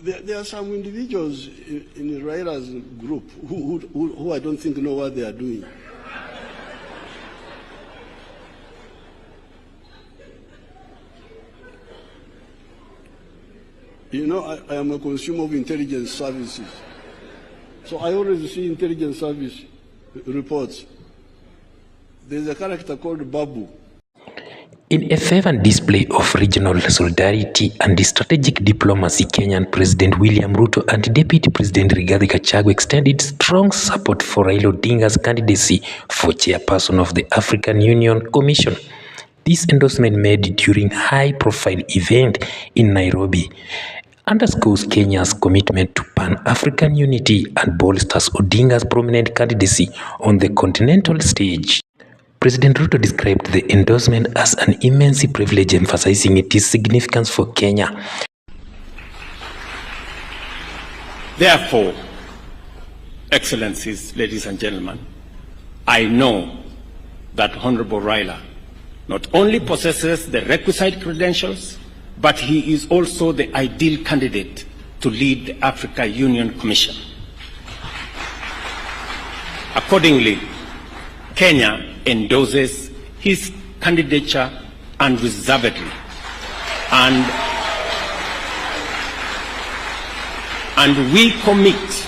There are some individuals in Raila's group who I don't think know what they are doing. You know, I am a consumer of intelligence services. So I always see intelligence service reports. There's a character called Babu. In a fervent display of regional solidarity and strategic diplomacy, Kenyan President William Ruto and Deputy President Rigathi Gachagua extended strong support for Raila Odinga's candidacy for chairperson of the African Union Commission. This endorsement made during a high-profile event in Nairobi underscores Kenya's commitment to Pan-African unity and bolsters Odinga's prominent candidacy on the continental stage. President Ruto described the endorsement as an immense privilege, emphasizing its significance for Kenya. Therefore, Excellencies, ladies and gentlemen, I know that Honorable Raila not only possesses the requisite credentials, but he is also the ideal candidate to lead the Africa Union Commission. Accordingly, Kenya endorses his candidature unreservedly, and we commit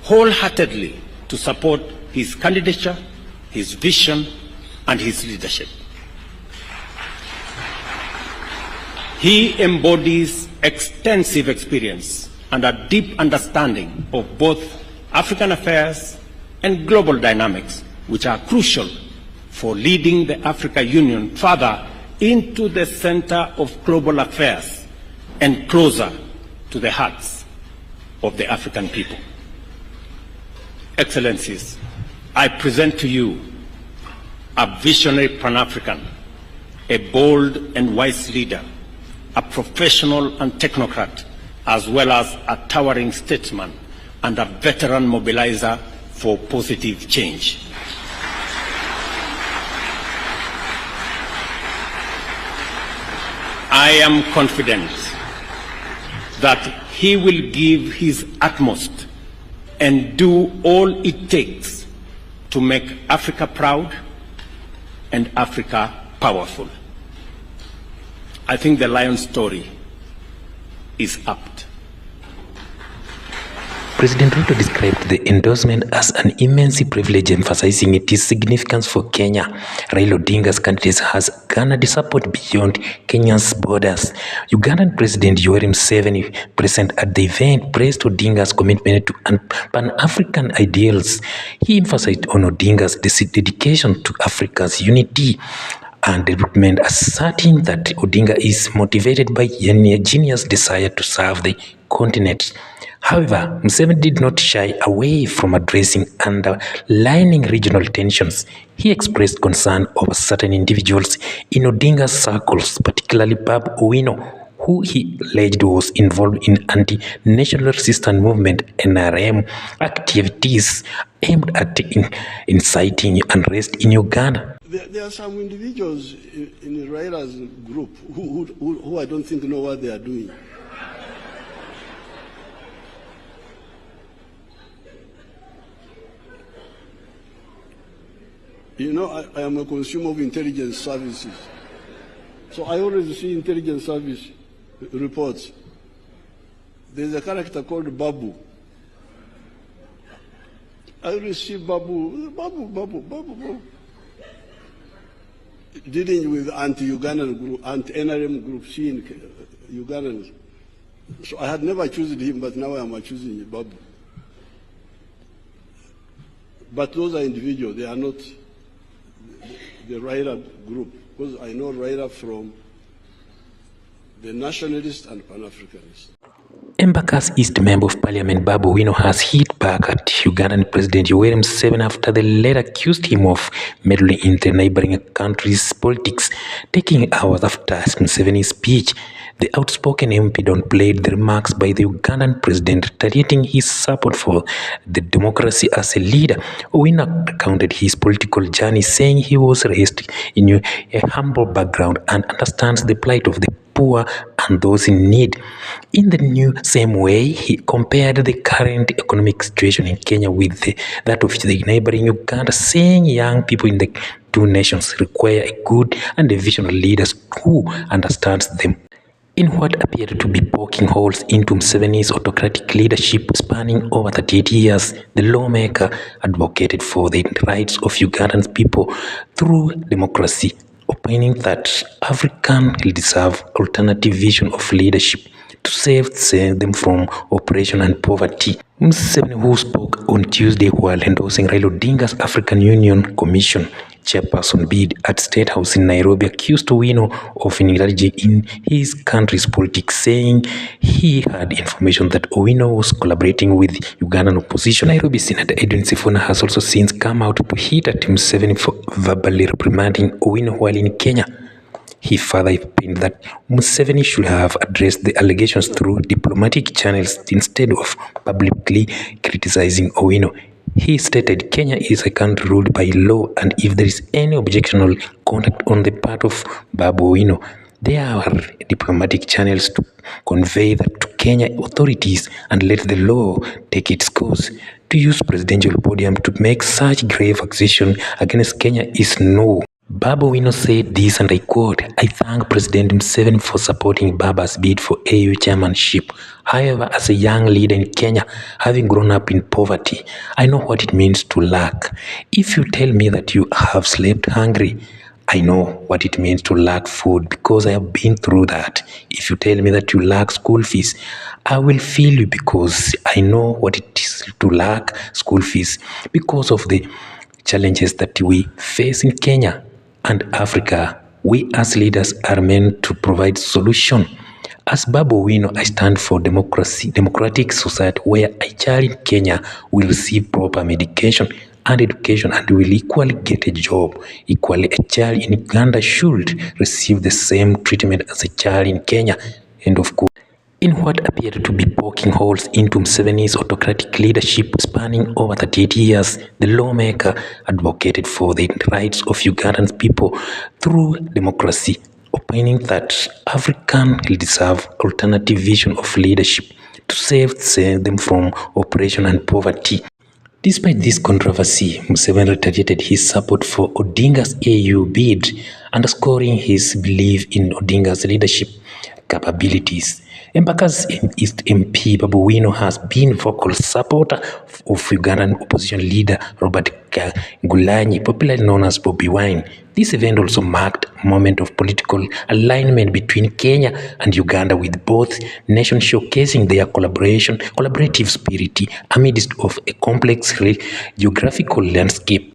wholeheartedly to support his candidature, his vision, and his leadership. He embodies extensive experience and a deep understanding of both African affairs and global dynamics, which are crucial for leading the Africa Union further into the center of global affairs and closer to the hearts of the African people. Excellencies, I present to you a visionary Pan-African, a bold and wise leader, a professional and technocrat, as well as a towering statesman and a veteran mobilizer for positive change. I am confident that he will give his utmost and do all it takes to make Africa proud and Africa powerful. I think the lion's story is apt. President Ruto described the endorsement as an immense privilege, emphasizing its significance for Kenya. Raila Odinga's candidacy has garnered support beyond Kenya's borders. Ugandan President Yoweri Museveni, present at the event, praised Odinga's commitment to Pan-African ideals. He emphasized on Odinga's dedication to Africa's unity and development, asserting that Odinga is motivated by a genuine desire to serve the continent. However, Museveni did not shy away from addressing underlying regional tensions. He expressed concern over certain individuals in Odinga's circles, particularly Babu, who he alleged was involved in anti-national resistance movement NRM activities aimed at inciting unrest in Uganda. There are some individuals in Raila's group who I don't think know what they are doing. You know, I am a consumer of intelligence services. So I always see intelligence service reports. There's a character called Babu. I always see Babu. Dealing with anti-Ugandan group, anti-NRM group, seeing Ugandans. So I had never chosen him, but now I am choosing Babu. But those are individuals, they are not the Raila group, because I know Raila from the nationalists and Pan-Africanists. Embaka's East Member of Parliament Babu has hit back at Ugandan President Yoweri Museveni after the latter accused him of meddling in the neighboring country's politics, taking hours after Museveni's speech. The outspoken MP downplayed the remarks by the Ugandan president, reiterating his support for the democracy as a leader. Owino recounted his political journey, saying he was raised in a humble background and understands the plight of the poor and those in need. In the same way, he compared the current economic situation in Kenya with that of the neighboring Uganda, saying young people in the two nations require a good and a visionary leaders who understands them. In what appeared to be poking holes into Museveni's autocratic leadership spanning over 38 years, the lawmaker advocated for the rights of Ugandan people through democracy, opining that African deserve alternative vision of leadership to save them from oppression and poverty. Museveni, who spoke on Tuesday while endorsing Raila Odinga's African Union Commission chairperson bid at State House in Nairobi, accused Owino of engaging in his country's politics, saying he had information that Owino was collaborating with Ugandan opposition. Nairobi Senator Edwin Sifuna has also since come out to hit at Museveni for verbally reprimanding Owino while in Kenya. He further opined that Museveni should have addressed the allegations through diplomatic channels instead of publicly criticizing Owino. He stated Kenya is a country ruled by law, and if there is any objectionable conduct on the part of Babu Owino, there are diplomatic channels to convey that to Kenya authorities and let the law take its course. To use presidential podium to make such grave accusation against Kenya is no. Babu Owino said this, and I quote, "I thank President Museveni for supporting Baba's bid for AU chairmanship. However, as a young leader in Kenya, having grown up in poverty, I know what it means to lack. If you tell me that you have slept hungry, I know what it means to lack food because I have been through that. If you tell me that you lack school fees, I will feel you because I know what it is to lack school fees because of the challenges that we face in Kenya and Africa. We as leaders are meant to provide solution. As Babu Owino, I stand for democratic society where a child in Kenya will receive proper medication and education and will equally get a job. Equally, a child in Uganda should receive the same treatment as a child in Kenya." End of quote. In what appeared to be poking holes into Museveni's autocratic leadership spanning over 38 years, the lawmaker advocated for the rights of Ugandan people through democracy, opining that African deserve alternative vision of leadership to save them from oppression and poverty. Despite this controversy, Museveni reiterated his support for Odinga's AU bid, underscoring his belief in Odinga's leadership capabilities. Embaka's East MP Babu Owino has been vocal supporter of Ugandan opposition leader Robert Gulanyi, popularly known as Bobi Wine. This event also marked a moment of political alignment between Kenya and Uganda, with both nations showcasing their collaborative spirit amidst of a complex geographical landscape.